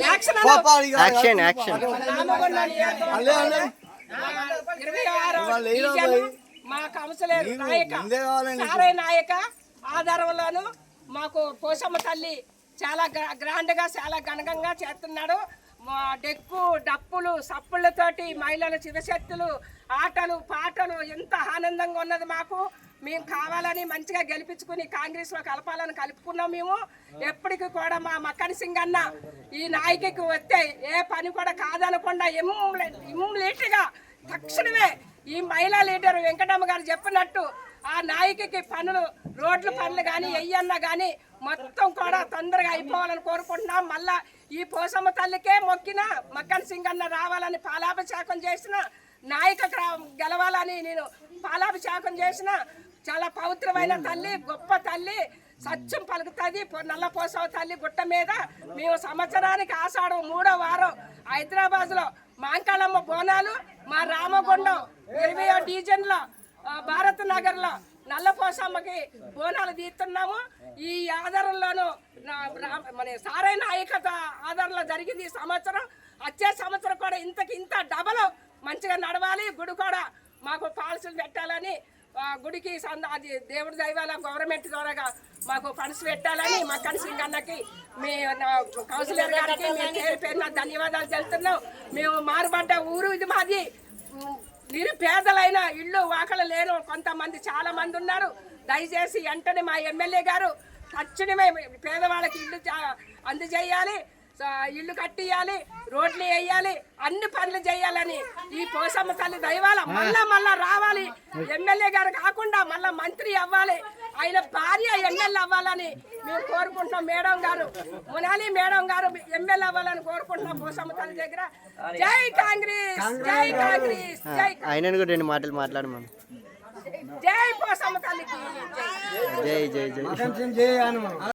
Action action మా councillor నాయక సారయ్య నాయక ఆధారంలోను మాకు పోషమ్మ తల్లి చాలా గ్రాండ్గా చాలా ఘనంగా చేస్తున్నాడు. డెక్కు డప్పులు సప్పుళ్ళతోటి మహిళల చిరశక్తులు ఆటలు పాటలు ఎంత ఆనందంగా ఉన్నది మాకు. మేము కావాలని మంచిగా గెలిపించుకుని కాంగ్రెస్లో కలపాలని కలుపుకున్నాం. మేము ఎప్పటికీ కూడా మా మక్కని సింగ్ అన్న ఈ నాయకుకి వస్తే ఏ పని కూడా కాదనకుండా ఇమ్మీడియట్గా తక్షణమే ఈ మహిళా లీడర్ వెంకటమ్మ గారు చెప్పినట్టు ఆ నాయకుకి పనులు రోడ్ల పనులు కానీ వెయ్యన్నా కానీ మొత్తం కూడా తొందరగా అయిపోవాలని కోరుకుంటున్నాం. మళ్ళా ఈ పోసమ్మ తల్లికే మొక్కిన మక్కన్ సింగ్ అన్న రావాలని పాలాభిషేకం చేసిన నాయక గెలవాలని నేను పాలాభిషేకం చేసిన చాలా పవిత్రమైన తల్లి, గొప్ప తల్లి, సత్యం పలుకుతుంది. నల్ల పోసవ తల్లి గుట్ట మీద మేము సంవత్సరానికి ఆషాఢం 3వ వారం హైదరాబాద్లో మాంకాళమ్మ బోనాలు, మా రామగుండం 20వ డివిజన్లో భారత్ నగర్లో నల్లపోసమ్మకి బోనాలు తీస్తున్నాము. ఈ ఆధారంలోనూ మన సారయ్య నాయకత ఆధారంలో జరిగింది ఈ సంవత్సరం. వచ్చే సంవత్సరం కూడా ఇంత డబల్ మంచిగా నడవాలి. గుడి కూడా మాకు పాలసీలు పెట్టాలని, గుడికి అది దేవుడి దైవాల గవర్నమెంట్ ద్వారా మాకు ఫండ్స్ పెట్టాలని మక్కన్ సింగ్ అన్నకి మీ కౌన్సిలర్ గారికి మేము పేరు పేరున ధన్యవాదాలు తెలుపుతున్నాం. మేము మారుబడ్డ ఊరు ఇది మాది. నిరుపేదలైన ఇళ్ళు వాకలు లేరు కొంతమంది చాలా మంది ఉన్నారు. దయచేసి వెంటనే మా ఎమ్మెల్యే గారు తక్షణమే పేదవాళ్ళకి ఇల్లు అందజేయాలి, ఇల్లు కట్టియాలి, రోడ్లు వేయాలి, అన్ని పనులు చేయాలని ఈ పోసమ్మ తల్లి దైవాల మళ్ళా రావాలి. ఎమ్మెల్యే గారు కాకుండా మళ్ళా మంత్రి అవ్వాలి, ఆయన భార్య ఎమ్మెల్యే అవ్వాలని మేము కోరుకుంటున్నాం. మేడం గారు మునాలి మేడం గారు ఎమ్మెల్యే అవ్వాలని కోరుకుంటున్నాం పోసమ్మ తల్లి దగ్గర. జై కాంగ్రెస్, జై కాంగ్రెస్, జై. ఆయన కూడా 2 మాటలు మాట్లాడమని. జై పోసమ్మ తల్లికి జై జై జై.